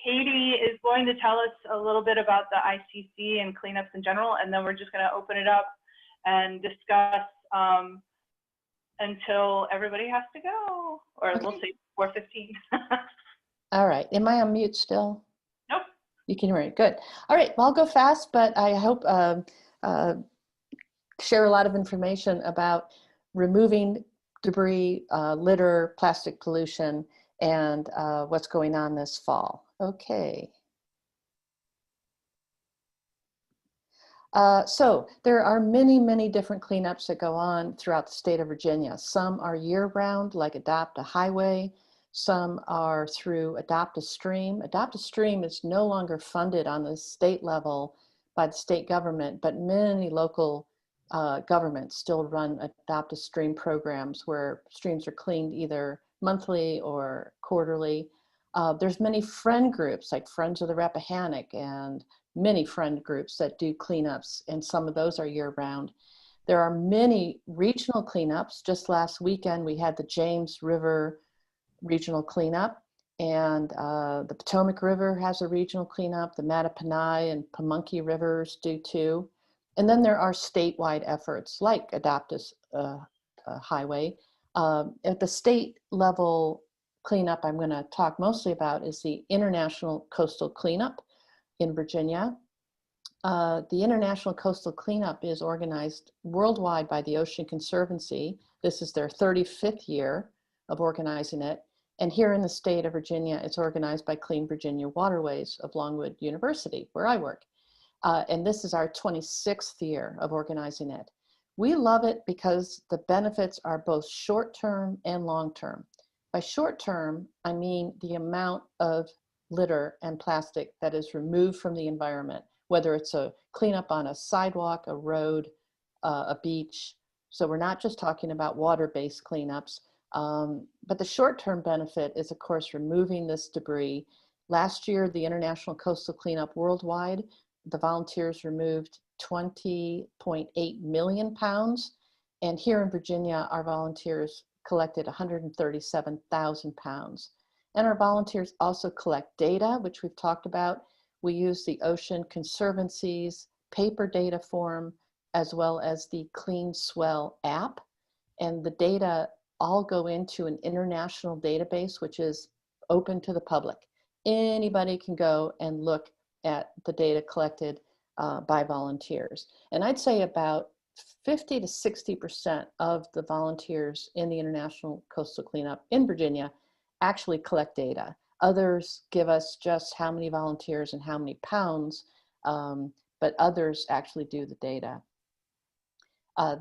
Katie is going to tell us a little bit about the ICC and cleanups in general, and then we're just going to open it up and discuss until everybody has to go, or okay. We'll say 4:15. All right. Am I on mute still? Nope. You can hear me. Good. All right. Well, I'll go fast, but I hope share a lot of information about removing debris, litter, plastic pollution, and what's going on this fall. Okay. So there are many, many different cleanups that go on throughout the state of Virginia. Some are year-round, like Adopt a Highway. Some are through Adopt a Stream. Adopt a Stream is no longer funded on the state level by the state government, but many local governments still run Adopt a Stream programs where streams are cleaned either monthly or quarterly. There's many friend groups like Friends of the Rappahannock and many friend groups that do cleanups, and some of those are year-round. There are many regional cleanups. Just last weekend we had the James River regional cleanup, and the Potomac River has a regional cleanup. The Mattaponi and Pamunkey Rivers do too. And then there are statewide efforts like Adopt a Highway. At the state level cleanup I'm going to talk mostly about is the International Coastal Cleanup in Virginia. The International Coastal Cleanup is organized worldwide by the Ocean Conservancy. This is their 35th year of organizing it. And here in the state of Virginia, it's organized by Clean Virginia Waterways of Longwood University, where I work. And this is our 26th year of organizing it. We love it because the benefits are both short-term and long-term. By short-term, I mean the amount of litter and plastic that is removed from the environment, whether it's a cleanup on a sidewalk, a road, a beach. So we're not just talking about water-based cleanups, but the short-term benefit is, of course, removing this debris. Last year, the International Coastal Cleanup worldwide, the volunteers removed 20.8 million pounds. And here in Virginia, our volunteers collected 137,000 pounds. And our volunteers also collect data, which we've talked about. We use the Ocean Conservancy's paper data form, as well as the Clean Swell app. And the data all go into an international database, which is open to the public. Anybody can go and look at the data collected by volunteers. And I'd say about 50 to 60% of the volunteers in the International Coastal Cleanup in Virginia actually collect data. Others give us just how many volunteers and how many pounds, but others actually do the data.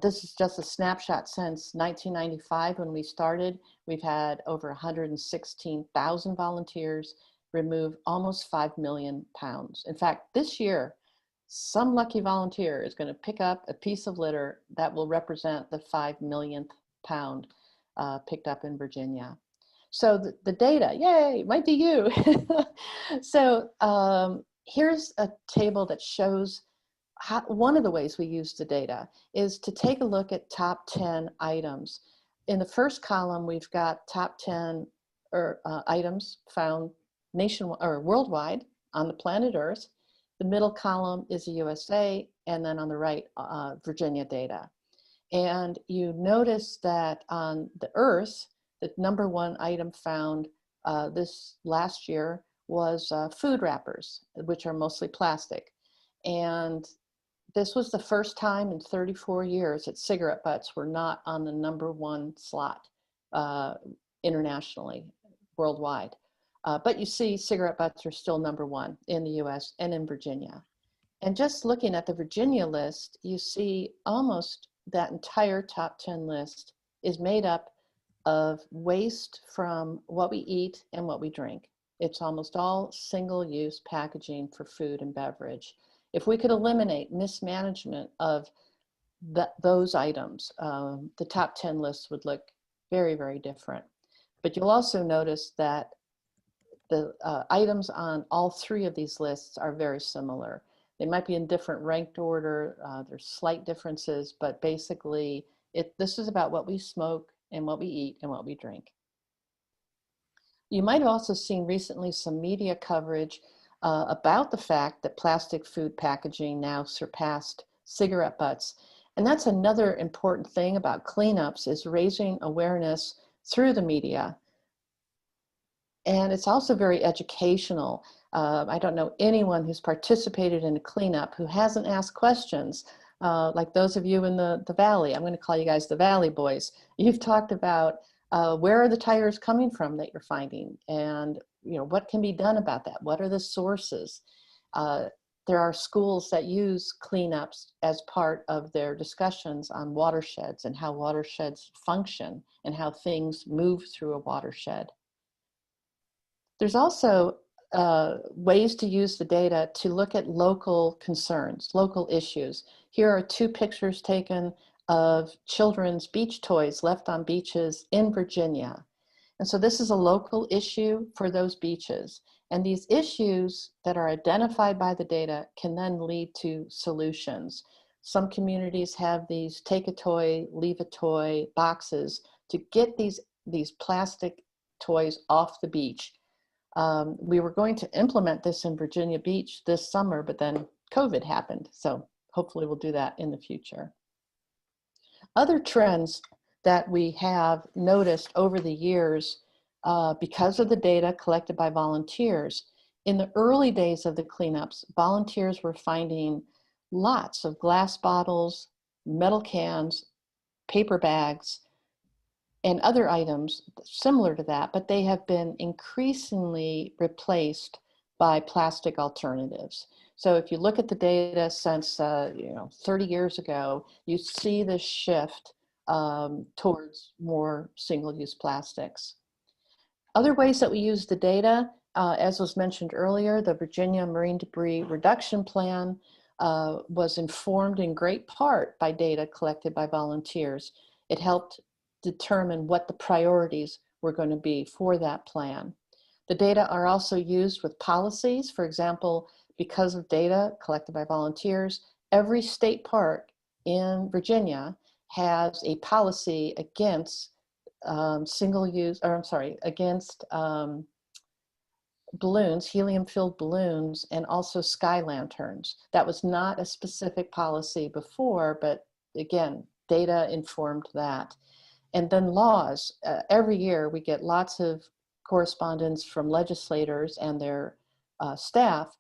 This is just a snapshot since 1995 when we started. We've had over 116,000 volunteers remove almost 5 million pounds. In fact, this year, some lucky volunteer is going to pick up a piece of litter that will represent the 5 millionth pound picked up in Virginia. So the data, yay, might be you. So here's a table that shows one of the ways we use the data is to take a look at top 10 items. In the first column, we've got top 10 items found nationwide or worldwide on the planet Earth. The middle column is the USA, and then on the right, Virginia data. And you notice that on the Earth, the #1 item found this last year was food wrappers, which are mostly plastic. And this was the first time in 34 years that cigarette butts were not on the #1 slot internationally, worldwide. But you see cigarette butts are still #1 in the US and in Virginia. And just looking at the Virginia list, you see almost that entire top 10 list is made up of waste from what we eat and what we drink. It's almost all single-use packaging for food and beverage. If we could eliminate mismanagement of those items, the top 10 lists would look very, very different. But you'll also notice that the items on all 3 of these lists are very similar. They might be in different ranked order, there's slight differences, but basically this is about what we smoke and what we eat and what we drink. You might have also seen recently some media coverage about the fact that plastic food packaging now surpassed cigarette butts. And that's another important thing about cleanups, is raising awareness through the media. And it's also very educational. I don't know anyone who's participated in a cleanup who hasn't asked questions, like those of you in the Valley. I'm going to call you guys the Valley Boys. You've talked about where are the tires coming from that you're finding, and what can be done about that? What are the sources? There are schools that use cleanups as part of their discussions on watersheds and how watersheds function and how things move through a watershed. There's also ways to use the data to look at local concerns, local issues. Here are two pictures taken of children's beach toys left on beaches in Virginia. And so this is a local issue for those beaches. And these issues that are identified by the data can then lead to solutions. Some communities have these take a toy, leave a toy boxes to get these plastic toys off the beach. We were going to implement this in Virginia Beach this summer, but then COVID happened. So hopefully we'll do that in the future. Other trends that we have noticed over the years because of the data collected by volunteers. In the early days of the cleanups, volunteers were finding lots of glass bottles, metal cans, paper bags, and other items similar to that, but they have been increasingly replaced by plastic alternatives. So if you look at the data since 30 years ago, you see this shift towards more single-use plastics. Other ways that we use the data, as was mentioned earlier, the Virginia Marine Debris Reduction Plan was informed in great part by data collected by volunteers. It helped determine what the priorities were going to be for that plan. The data are also used with policies. For example, because of data collected by volunteers, every state park in Virginia has a policy against balloons, helium-filled balloons, and also sky lanterns. That was not a specific policy before, but again, data informed that. And then laws. Every year we get lots of correspondence from legislators and their staff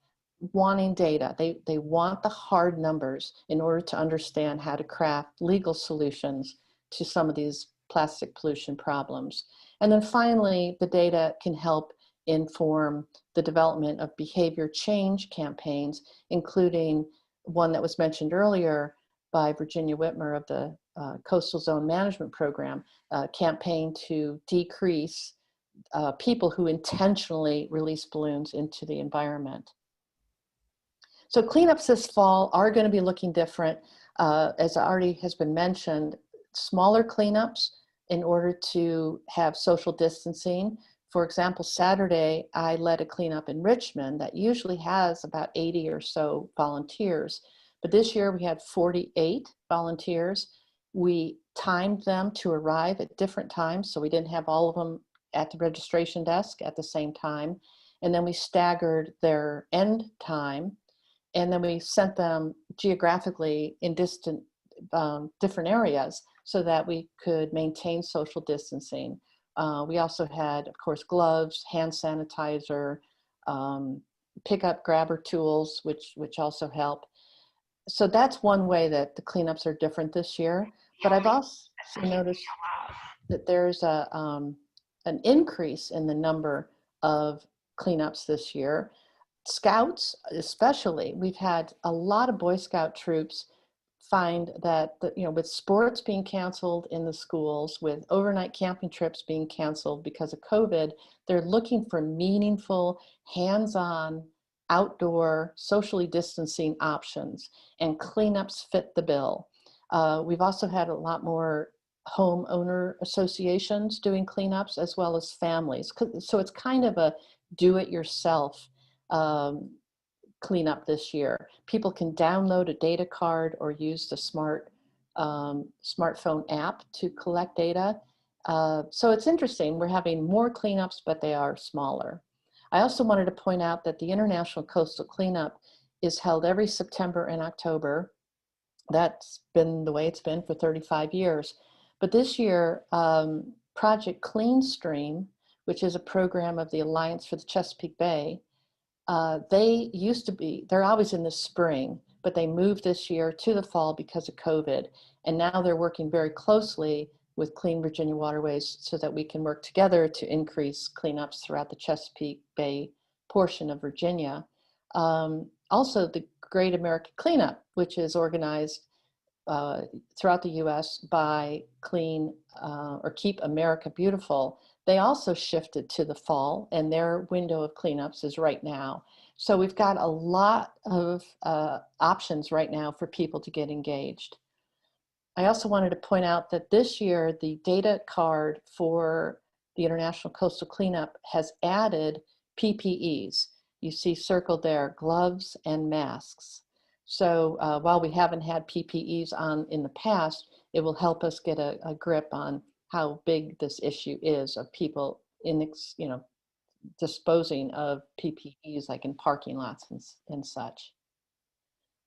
wanting data. They want the hard numbers in order to understand how to craft legal solutions to some of these plastic pollution problems. And then finally, the data can help inform the development of behavior change campaigns, including one that was mentioned earlier by Virginia Whitmer of the Coastal Zone Management Program, a campaign to decrease people who intentionally release balloons into the environment. So cleanups this fall are going to be looking different. As already has been mentioned, smaller cleanups in order to have social distancing. For example, Saturday, I led a cleanup in Richmond that usually has about 80 or so volunteers. But this year we had 48 volunteers. We timed them to arrive at different times, so we didn't have all of them at the registration desk at the same time. And then we staggered their end time. And then we sent them geographically in different areas so that we could maintain social distancing. We also had, of course, gloves, hand sanitizer, pickup grabber tools, which also help. So that's one way that the cleanups are different this year. But I've also noticed that there's an increase in the number of cleanups this year. Scouts, especially, we've had a lot of Boy Scout troops find that, with sports being canceled in the schools, with overnight camping trips being canceled because of COVID, they're looking for meaningful, hands-on, outdoor, socially distancing options, and cleanups fit the bill. We've also had a lot more homeowner associations doing cleanups as well as families. So it's kind of a do-it-yourself cleanup this year. People can download a data card or use the smartphone app to collect data. So it's interesting. We're having more cleanups, but they are smaller. I also wanted to point out that the International Coastal Cleanup is held every September and October. That's been the way it's been for 35 years. But this year, Project Clean Stream, which is a program of the Alliance for the Chesapeake Bay, they used to be, they're always in the spring, but they moved this year to the fall because of COVID. And now they're working very closely with Clean Virginia Waterways so that we can work together to increase cleanups throughout the Chesapeake Bay portion of Virginia. Also, the Great American Cleanup, which is organized throughout the US by Clean or Keep America Beautiful, they also shifted to the fall, and their window of cleanups is right now. So we've got a lot of options right now for people to get engaged. I also wanted to point out that this year, the data card for the International Coastal Cleanup has added PPEs. You see circled there, gloves and masks. So while we haven't had PPEs on in the past, it will help us get a grip on how big this issue is of people disposing of PPEs like in parking lots and such.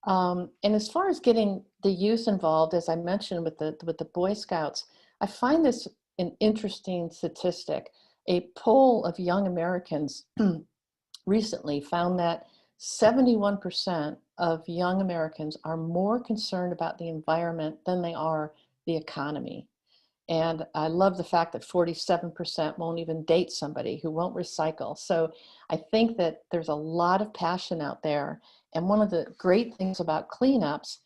And as far as getting the youth involved, as I mentioned with the Boy Scouts, I find this an interesting statistic. A poll of young Americans recently found that 71% of young Americans are more concerned about the environment than they are the economy. And I love the fact that 47% won't even date somebody, who won't recycle. So I think that there's a lot of passion out there. And one of the great things about cleanups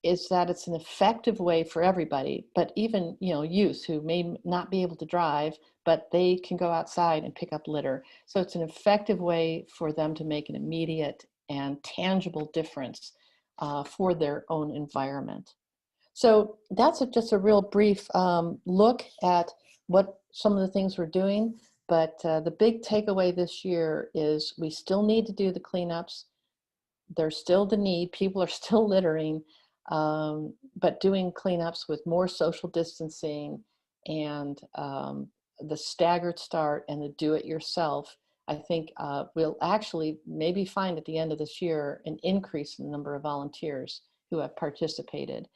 is that it's an effective way for everybody, but even youth who may not be able to drive, but they can go outside and pick up litter. So it's an effective way for them to make an immediate and tangible difference for their own environment. So that's just a real brief look at what some of the things we're doing. But the big takeaway this year is we still need to do the cleanups. There's still the need. People are still littering, but doing cleanups with more social distancing and the staggered start and the do-it-yourself, I think we'll actually maybe find at the end of this year an increase in the number of volunteers who have participated.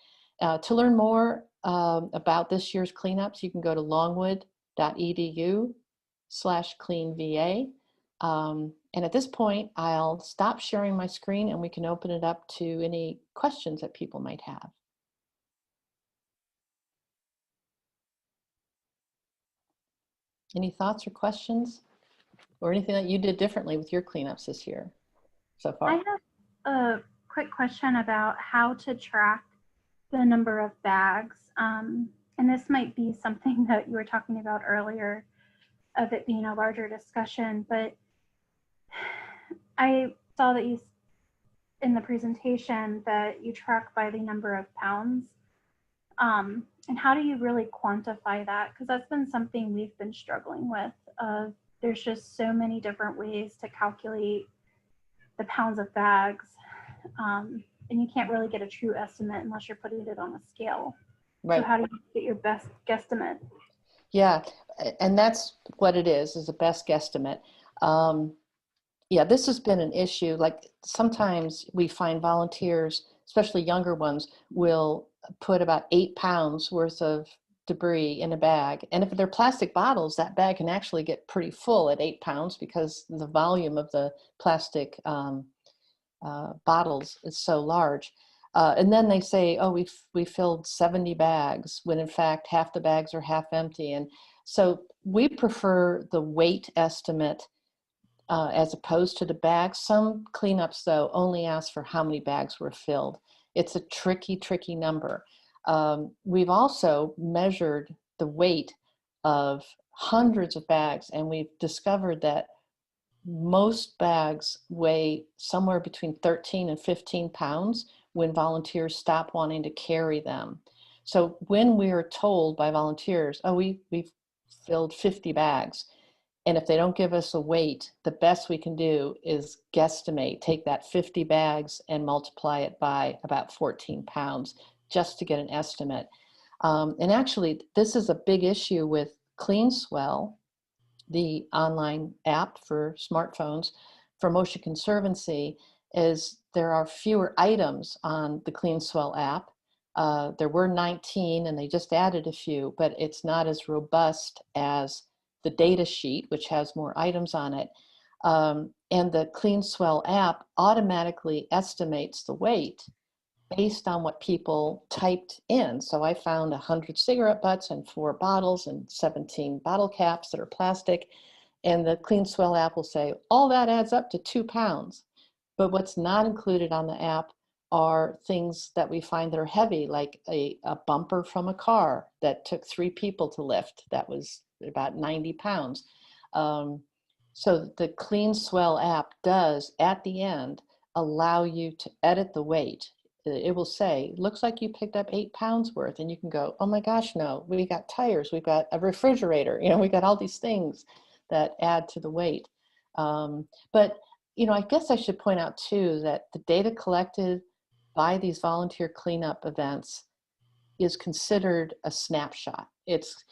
To learn more about this year's cleanups, you can go to longwood.edu/cleanva. And at this point, I'll stop sharing my screen and we can open it up to any questions that people might have. Any thoughts or questions or anything that you did differently with your cleanups this year so far? I have a quick question about how to track the number of bags. And this might be something that you were talking about earlier of it being a larger discussion, but I saw that you, in the presentation, that you track by the number of pounds. And how do you really quantify that? Because that's been something we've been struggling with. There's just so many different ways to calculate the pounds of bags. And you can't really get a true estimate unless you're putting it on a scale. Right. So how do you get your best guesstimate? Yeah, and that's what it is a best guesstimate. Yeah, this has been an issue. Like sometimes we find volunteers, especially younger ones, will put about 8 pounds worth of debris in a bag. And if they're plastic bottles, that bag can actually get pretty full at 8 pounds because the volume of the plastic bottles is so large. And then they say, oh, we filled 70 bags, when in fact half the bags are half empty. And so we prefer the weight estimate as opposed to the bags. Some cleanups, though, only ask for how many bags were filled. It's a tricky, tricky number. We've also measured the weight of hundreds of bags, and we've discovered that most bags weigh somewhere between 13 and 15 pounds when volunteers stop wanting to carry them. So when we are told by volunteers, oh, we've filled 50 bags, and if they don't give us a weight, the best we can do is guesstimate, take that 50 bags and multiply it by about 14 pounds just to get an estimate. And actually, this is a big issue with CleanSwell, the online app for smartphones for Motion Conservancy, is there are fewer items on the CleanSwell app. There were 19 and they just added a few, but it's not as robust as the data sheet, which has more items on it. And the CleanSwell app automatically estimates the weight based on what people typed in. So I found 100 cigarette butts and 4 bottles and 17 bottle caps that are plastic. And the CleanSwell app will say, all that adds up to 2 pounds. But what's not included on the app are things that we find that are heavy, like a bumper from a car that took 3 people to lift. That was about 90 pounds. So the CleanSwell app does, at the end, allow you to edit the weight. It will say, looks like you picked up 8 pounds worth, and you can go, oh my gosh, no, we got tires, we've got a refrigerator, we got all these things that add to the weight. But, I guess I should point out too, that the data collected by these volunteer cleanup events is considered a snapshot. It's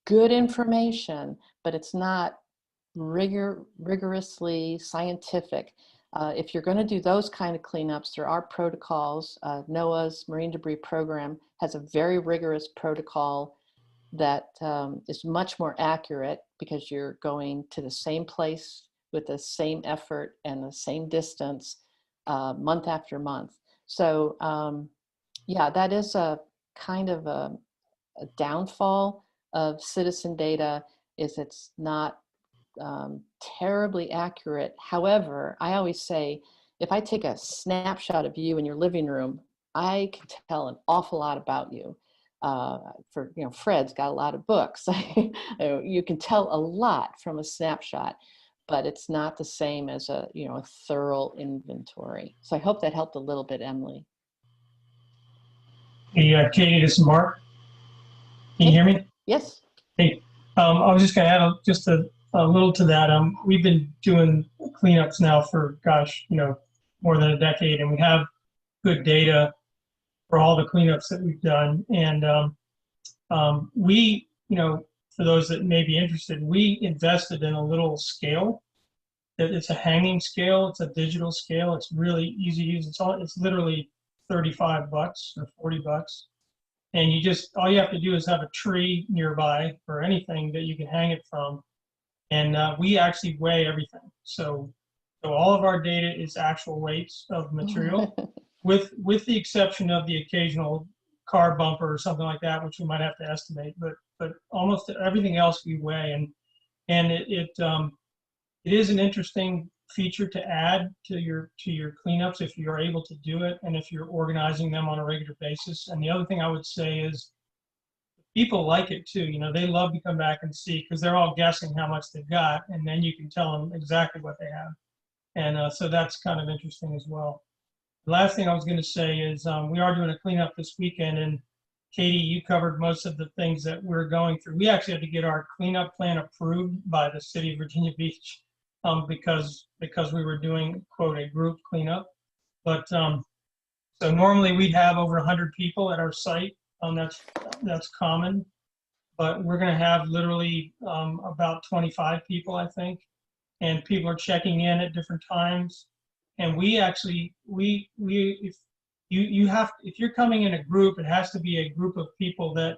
good information, but it's not rigorously scientific. If you're going to do those kind of cleanups, there are protocols. NOAA's Marine Debris Program has a very rigorous protocol that is much more accurate because you're going to the same place with the same effort and the same distance month after month. So yeah, that is a kind of a downfall of citizen data, is it's not terribly accurate. However, I always say, if I take a snapshot of you in your living room, I can tell an awful lot about you. Fred's got a lot of books. You can tell a lot from a snapshot, but it's not the same as a thorough inventory. So I hope that helped a little bit, Emily. Hey, Katie, this is Mark. Can you hear me? Yes. Hey, I was just going to add just a little to that. We've been doing cleanups now for, more than a decade, and we have good data for all the cleanups that we've done. And we, for those that may be interested, we invested in a little scale. It's a hanging scale. It's a digital scale. It's really easy to use. It's literally $35 or $40. And all you have to do is have a tree nearby or anything that you can hang it from. And we actually weigh everything. So all of our data is actual weights of material, with the exception of the occasional car bumper or something like that, which we might have to estimate. But almost everything else we weigh, and it is an interesting feature to add to your cleanups if you're able to do it and if you're organizing them on a regular basis. And the other thing I would say is, people like it too. They love to come back and see, because they're all guessing how much they've got, and then you can tell them exactly what they have. And so that's kind of interesting as well. The last thing I was going to say is we are doing a cleanup this weekend, and Katie, you covered most of the things that we're going through. We actually had to get our cleanup plan approved by the city of Virginia Beach because we were doing, quote, a group cleanup. But so normally we'd have over 100 people at our site. That's common, but we're going to have literally about 25 people, I think, and people are checking in at different times. And we actually, if you're coming in a group, it has to be a group of people that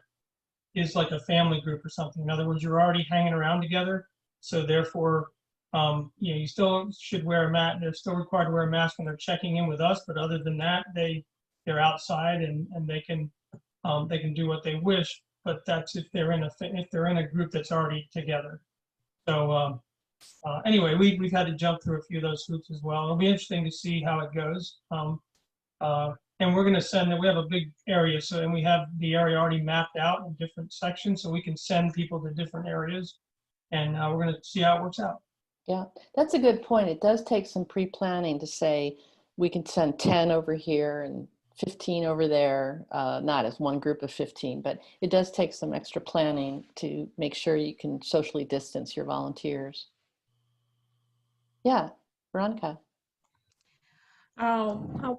is like a family group or something. In other words, you're already hanging around together, so therefore, you still should wear a mask. They're still required to wear a mask when they're checking in with us, but other than that, they're outside and they can do what they wish. But that's if they're in a group that's already together. So anyway, we've had to jump through a few of those hoops as well. It'll be interesting to see how it goes. And we're going to we have a big area, and we have the area already mapped out in different sections, so we can send people to different areas, and we're going to see how it works out. Yeah, that's a good point. It does take some pre-planning to say we can send 10 over here and 15 over there, not as one group of 15, but it does take some extra planning to make sure you can socially distance your volunteers. Yeah, Veronica.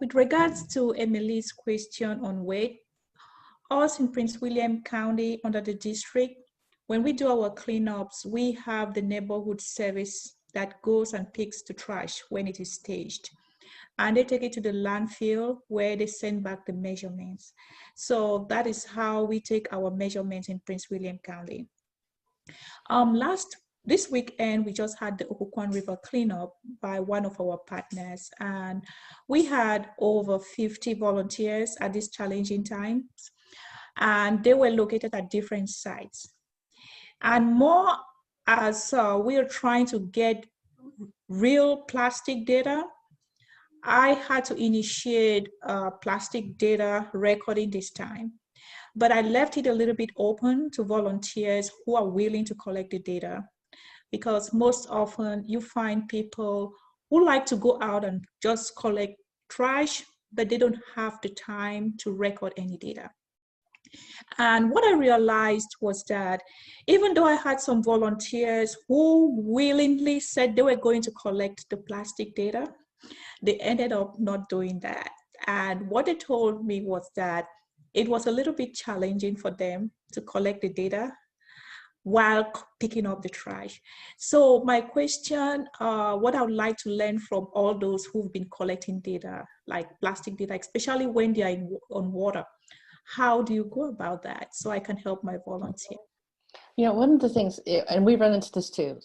With regards to Emily's question on weight, us in Prince William County under the district, when we do our cleanups, we have the neighborhood service that goes and picks the trash when it is staged. And they take it to the landfill where they send back the measurements. So that is how we take our measurements in Prince William County. This weekend, we just had the Occoquan River cleanup by one of our partners, and we had over 50 volunteers at these challenging times, and they were located at different sites. And more as we are trying to get real plastic data, I had to initiate plastic data recording this time, but I left it a little bit open to volunteers who are willing to collect the data, because most often you find people who like to go out and just collect trash, but they don't have the time to record any data. And what I realized was that even though I had some volunteers who willingly said they were going to collect the plastic data, they ended up not doing that. And what they told me was that it was a little bit challenging for them to collect the data while picking up the trash. So my question, what I would like to learn from all those who've been collecting data, like plastic data, especially when they are on water, how do you go about that so I can help my volunteer? You know, one of the things, and we run into this too,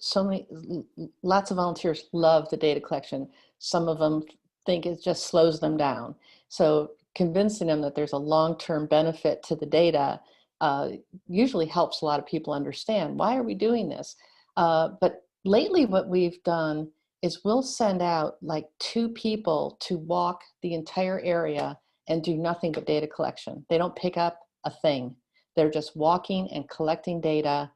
lots of volunteers love the data collection. Some of them think it just slows them down. So convincing them that there's a long-term benefit to the data usually helps a lot of people understand, why are we doing this? But lately what we've done is we'll send out like 2 people to walk the entire area and do nothing but data collection. They don't pick up a thing. They're just walking and collecting data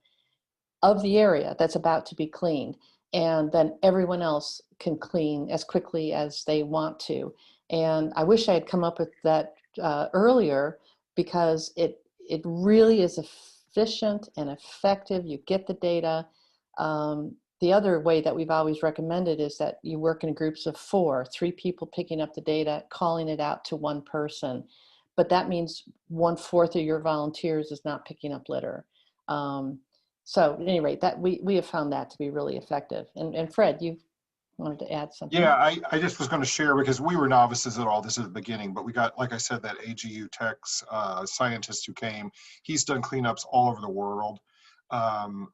of the area that's about to be cleaned. And then everyone else can clean as quickly as they want to. And I wish I had come up with that earlier, because it really is efficient and effective. You get the data. The other way that we've always recommended is that you work in groups of 4, 3 people picking up the data, calling it out to one person. But that means 1/4 of your volunteers is not picking up litter. So at any rate, that we have found that to be really effective. And Fred, you wanted to add something? Yeah, I just was going to share, because we were novices at all this at the beginning, but we got, like I said, that AGU Tech's scientist who came. He's done cleanups all over the world.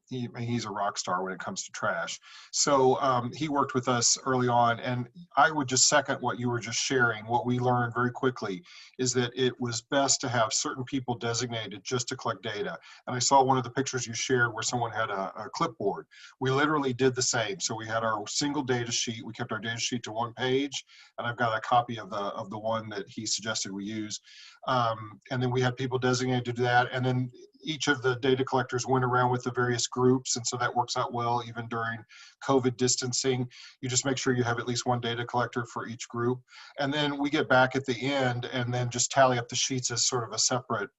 He's a rock star when it comes to trash. So he worked with us early on, and I would just second what you were just sharing. What we learned very quickly is that it was best to have certain people designated just to collect data. And I saw one of the pictures you shared where someone had a clipboard. We literally did the same. So we had our single data sheet. We kept our data sheet to 1 page, and I've got a copy of the one that he suggested we use. And then we had people designated to do that, and then each of the data collectors went around with the various groups, and so that works out well even during COVID distancing. You just make sure you have at least 1 data collector for each group, and then we get back at the end and then just tally up the sheets as sort of a separate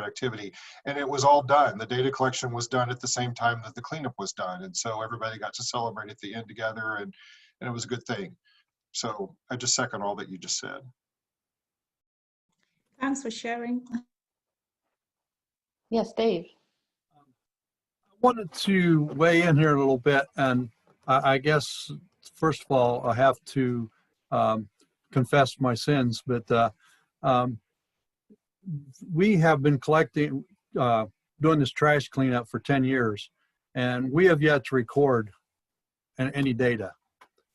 activity. And it was all done. The data collection was done at the same time that the cleanup was done, and so everybody got to celebrate at the end together, and it was a good thing. So I just second all that you just said. Thanks for sharing. Yes, Dave. I wanted to weigh in here a little bit, and I guess first of all I have to confess my sins, but we have been collecting, doing this trash cleanup for 10 years, and we have yet to record any data.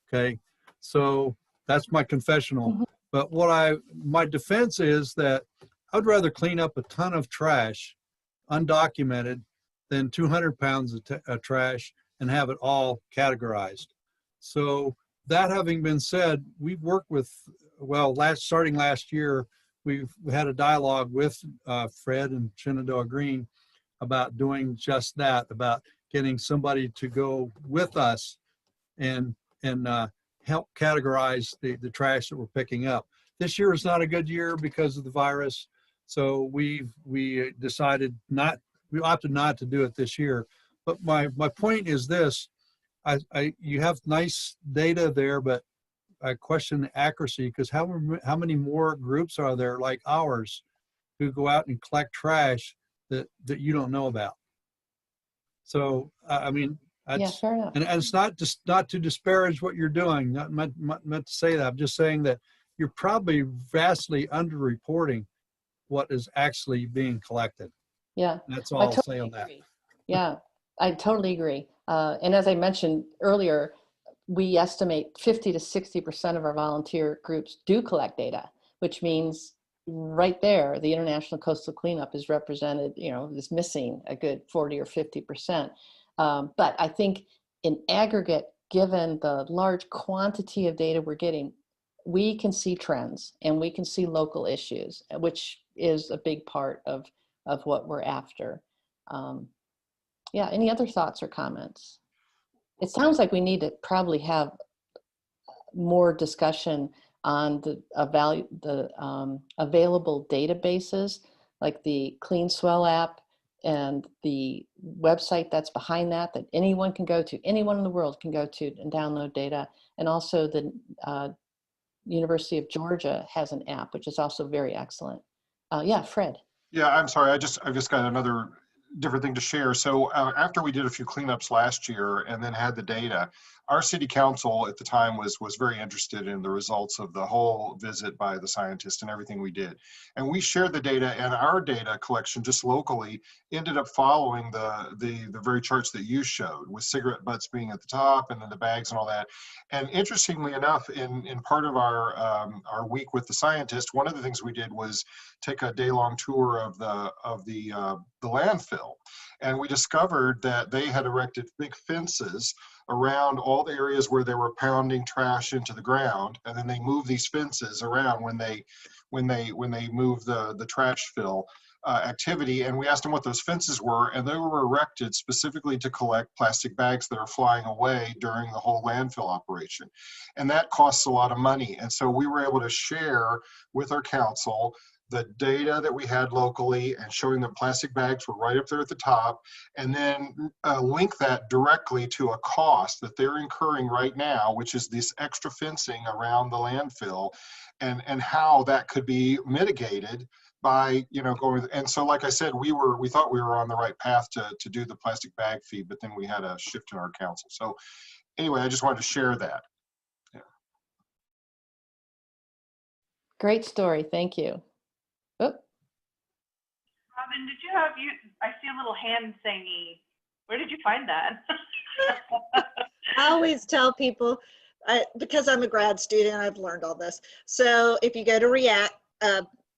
Okay, so that's my confessional. Mm-hmm. But my defense is that I'd rather clean up a ton of trash undocumented than 200 pounds of trash and have it all categorized. So that having been said, we've worked with, well, starting last year, we had a dialogue with Fred and Shenandoah Green about doing just that, about getting somebody to go with us and help categorize the trash that we're picking up. This year is not a good year because of the virus. So we opted not to do it this year. But my point is this, you have nice data there, but I question the accuracy, because how many more groups are there like ours who go out and collect trash that you don't know about. So I mean, Yeah, fair enough. and it's not to disparage what you're doing. Not meant to say that. I'm just saying that you're probably vastly underreporting what is actually being collected. Yeah, And that's all I'll say on that. agree. Yeah, I totally agree. And as I mentioned earlier, we estimate 50 to 60% of our volunteer groups do collect data, which means right there, the International Coastal Cleanup is represented, is missing a good 40 or 50%. But I think in aggregate, given the large quantity of data we're getting, we can see trends and we can see local issues, which is a big part of what we're after. Yeah, any other thoughts or comments? It sounds like we need to probably have more discussion on the available databases, like the Clean Swell app and the website that's behind that anyone can go to, anyone in the world can go to and download data. And also the University of Georgia has an app, which is also very excellent. Yeah, Fred. Yeah, I'm sorry. I've just got another different thing to share. So after we did a few cleanups last year and then had the data, our city council at the time was very interested in the results of the whole visit by the scientists and everything we did. And we shared the data, and our data collection just locally ended up following the very charts that you showed, with cigarette butts being at the top and then the bags and all that. And interestingly enough, in part of our week with the scientists, one of the things we did was take a day-long tour of the landfill, and we discovered that they had erected big fences around all the areas where they were pounding trash into the ground, and then they move these fences around when they move the trash fill activity. And we asked them what those fences were, and they were erected specifically to collect plastic bags that are flying away during the whole landfill operation, and that costs a lot of money. And so we were able to share with our council the data that we had locally and showing that plastic bags were right up there at the top, and then link that directly to a cost that they're incurring right now, which is this extra fencing around the landfill, and how that could be mitigated by going. And so, like I said, we thought we were on the right path to do the plastic bag fee, but then we had a shift in our council. So anyway, I just wanted to share that. Yeah. Great story, thank you. Oh. Robin, I see a little hand thingy. Where did you find that? I always tell people, because I'm a grad student, I've learned all this. So if you go to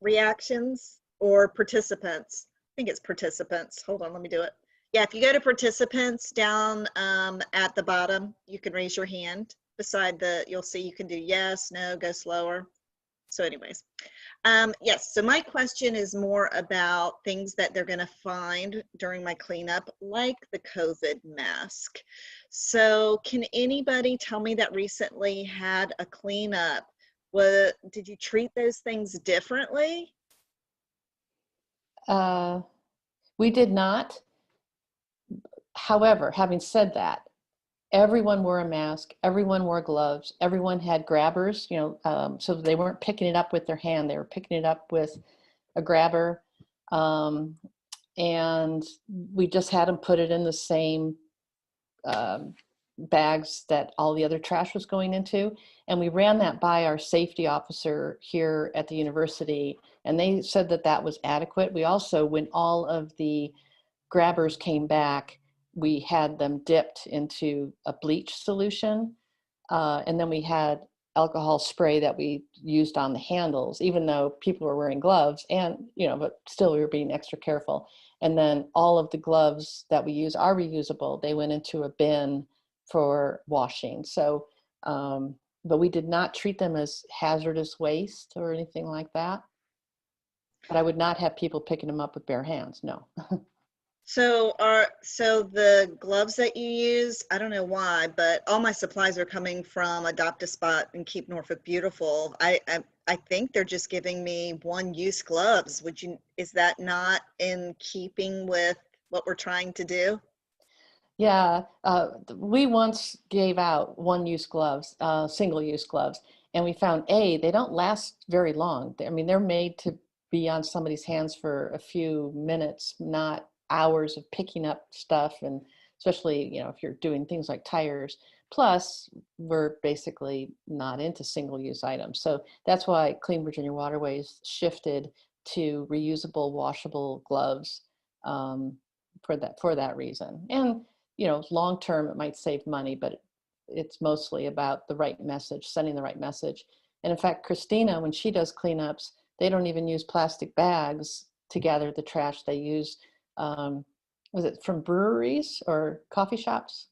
reactions or participants, I think it's participants. Hold on, let me do it. Yeah, if you go to participants down at the bottom, you can raise your hand. Beside you'll see you can do yes, no, go slower. So anyways, yes, so my question is more about things that they're going to find during my cleanup, like the COVID mask. So can anybody tell me that recently had a cleanup? Did you treat those things differently? We did not. However, having said that, everyone wore a mask, everyone wore gloves, everyone had grabbers, so they weren't picking it up with their hand, they were picking it up with a grabber. And we just had them put it in the same bags that all the other trash was going into. And we ran that by our safety officer here at the university, and they said that that was adequate. We also, when all of the grabbers came back, we had them dipped into a bleach solution. And then we had alcohol spray that we used on the handles, even though people were wearing gloves, and, but still we were being extra careful. And then all of the gloves that we use are reusable. They went into a bin for washing. So, but we did not treat them as hazardous waste or anything like that. But I would not have people picking them up with bare hands, no. So the gloves that you use, I don't know why, but all my supplies are coming from Adopt a Spot and Keep Norfolk Beautiful. I think they're just giving me one-use gloves. Is that not in keeping with what we're trying to do? Yeah, we once gave out one-use gloves, single-use gloves, and we found they don't last very long. I mean, they're made to be on somebody's hands for a few minutes, not hours of picking up stuff, and especially, you know, if you're doing things like tires. Plus, we're basically not into single-use items. So that's why Clean Virginia Waterways shifted to reusable, washable gloves for that reason. And, you know, long-term, it might save money, but it's mostly about the right message, sending the right message. And in fact, Christina, when she does cleanups, they don't even use plastic bags to gather the trash. They use, was it from breweries or coffee shops?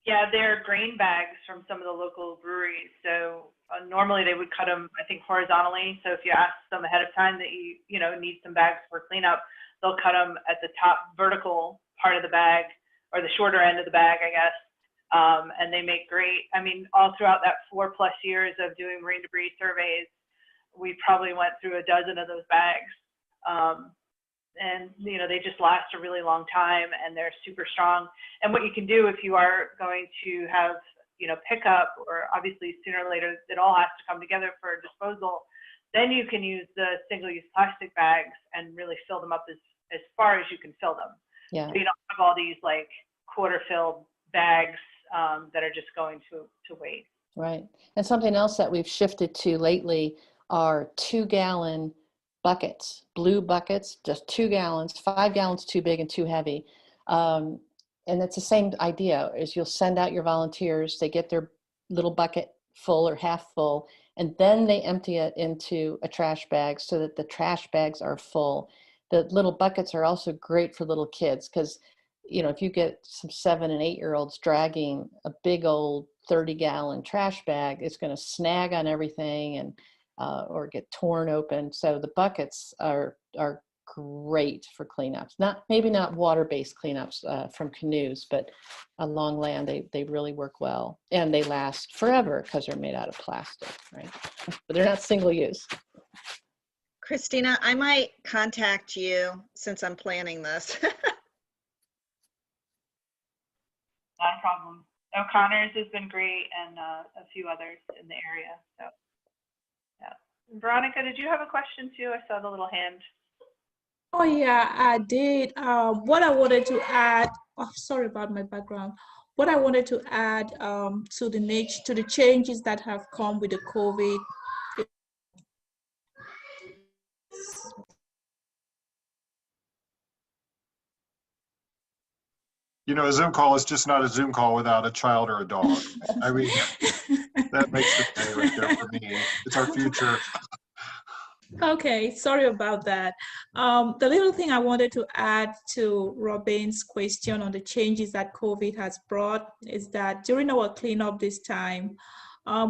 Yeah, they're grain bags from some of the local breweries. So normally they would cut them, I think, horizontally. So if you ask them ahead of time that you know, need some bags for cleanup, they'll cut them at the top vertical part of the bag, or the shorter end of the bag, I guess. And they make great, I mean, all throughout that 4+ years of doing marine debris surveys, we probably went through a dozen of those bags. And, you know, they just last a really long time, and they're super strong. And what you can do if you are going to have, you know, pickup, or obviously sooner or later it all has to come together for disposal, then you can use the single-use plastic bags and really fill them up as far as you can fill them. Yeah. So you don't have all these like quarter-filled bags that are just going to waste. Right. And something else that we've shifted to lately are 2-gallon buckets, blue buckets, just 2 gallons, 5 gallons too big and too heavy. And it's the same idea, is you'll send out your volunteers, they get their little bucket full or half full, and then they empty it into a trash bag so that the trash bags are full. The little buckets are also great for little kids, because, you know, if you get some 7 and 8-year-olds dragging a big old 30-gallon trash bag, it's going to snag on everything and or get torn open. So the buckets are great for cleanups. Maybe not water-based cleanups from canoes, but along land they really work well, and they last forever because they're made out of plastic, right? But they're not single use. Christina, I might contact you since I'm planning this. Not a problem. O'Connor's has been great, and a few others in the area. So, yeah. Veronica, did you have a question too? I saw the little hand. Oh yeah, I did. What I wanted to add, oh, sorry about my background. What I wanted to add to the changes that have come with the COVID. You know, a Zoom call is just not a Zoom call without a child or a dog. I mean, that makes the day right there for me. It's our future. Okay, sorry about that. The little thing I wanted to add to Robin's question on the changes that COVID has brought is that during our cleanup this time,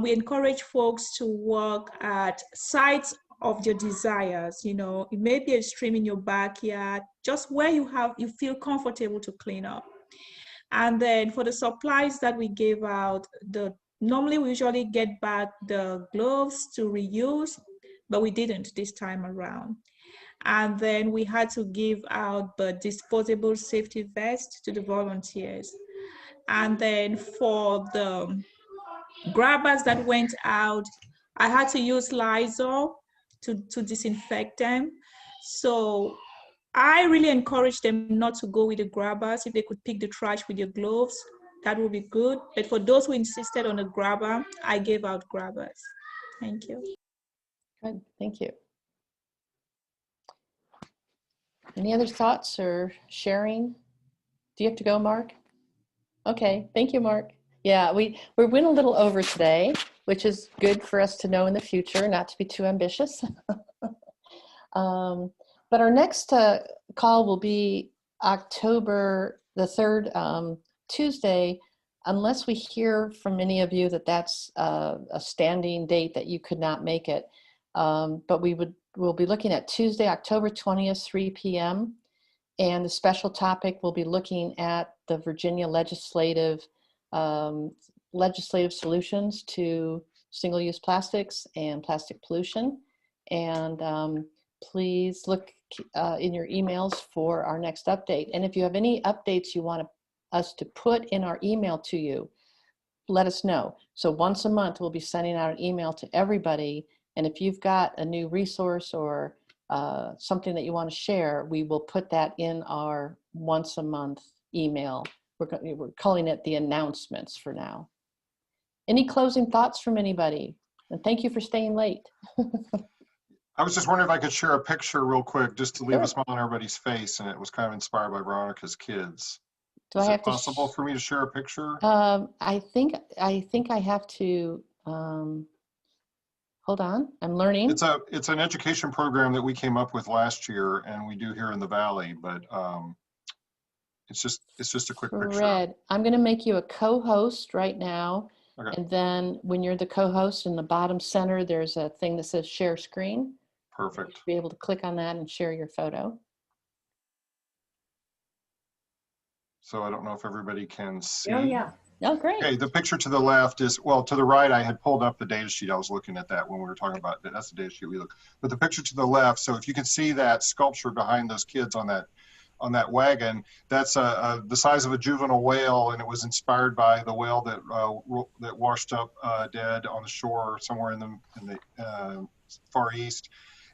we encourage folks to work at sites of your desires. You know, it may be a stream in your backyard, just where you feel comfortable to clean up. And then for the supplies that we gave out, normally we usually get back the gloves to reuse, but we didn't this time around. And then we had to give out the disposable safety vest to the volunteers. And then for the grabbers that went out, I had to use Lysol to disinfect them. So I really encourage them not to go with the grabbers. If they could pick the trash with your gloves, that would be good. But for those who insisted on a grabber, I gave out grabbers. Thank you. Good, thank you. Any other thoughts or sharing? Do you have to go, Mark? Okay, thank you, Mark. Yeah, we went a little over today, which is good for us to know in the future, not to be too ambitious. But our next call will be October the 3rd, Tuesday, unless we hear from any of you that that's a standing date that you could not make it. But we'll be looking at Tuesday, October 20th, 3 p.m. And the special topic will be looking at the Virginia legislative solutions to single-use plastics and plastic pollution. And please look in your emails for our next update. And if you have any updates you want us to put in our email to you, let us know. So once a month, we'll be sending out an email to everybody And if you've got a new resource or something that you want to share, we will put that in our once a month email. We're calling it the announcements for now. Any closing thoughts from anybody? And thank you for staying late. I was just wondering if I could share a picture real quick, just to leave Sure. a smile on everybody's face, and it was kind of inspired by Veronica's kids. Do Is I it have to possible for me to share a picture? I think I have to, hold on, I'm learning. It's an education program that we came up with last year, and we do here in the Valley, but it's just a quick picture. Fred, I'm going to make you a co-host right now. Okay. And then when you're the co-host, in the bottom center, there's a thing that says share screen. Perfect. You should be able to click on that and share your photo. So I don't know if everybody can see. Oh, yeah. Oh, great. Okay, the picture to the left is, well, to the right, I had pulled up the data sheet. I was looking at that when we were talking about it. That's the data sheet we look. But the picture to the left, so if you can see that sculpture behind those kids on that wagon, that's the size of a juvenile whale, and it was inspired by the whale that washed up dead on the shore somewhere in the Far East.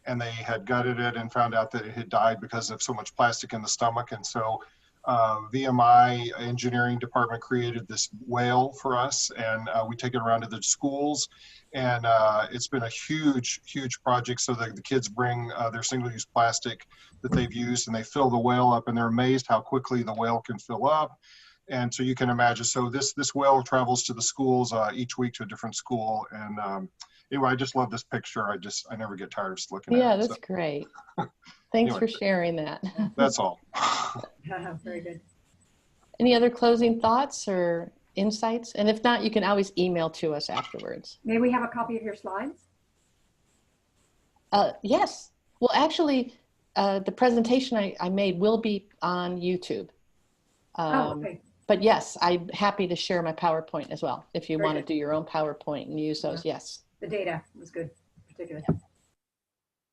And they had gutted it and found out that it had died because of so much plastic in the stomach. And so VMI engineering department created this whale for us, and we take it around to the schools, and it's been a huge project. So the kids bring their single-use plastic that they've used, and they fill the whale up, and they're amazed how quickly the whale can fill up. And so you can imagine, so this whale travels to the schools each week to a different school. And anyway, I just love this picture. I never get tired of just looking at it. Yeah, that's great. Thanks Anyway, for sharing that. That's all. Very good. Any other closing thoughts or insights? And if not, you can always email to us afterwards. May we have a copy of your slides? Yes. Well, actually, the presentation I made will be on YouTube. Okay. But yes, I'm happy to share my PowerPoint as well. If you Very want to good. do your own PowerPoint and use those, yes. The data was good, particularly. Yeah.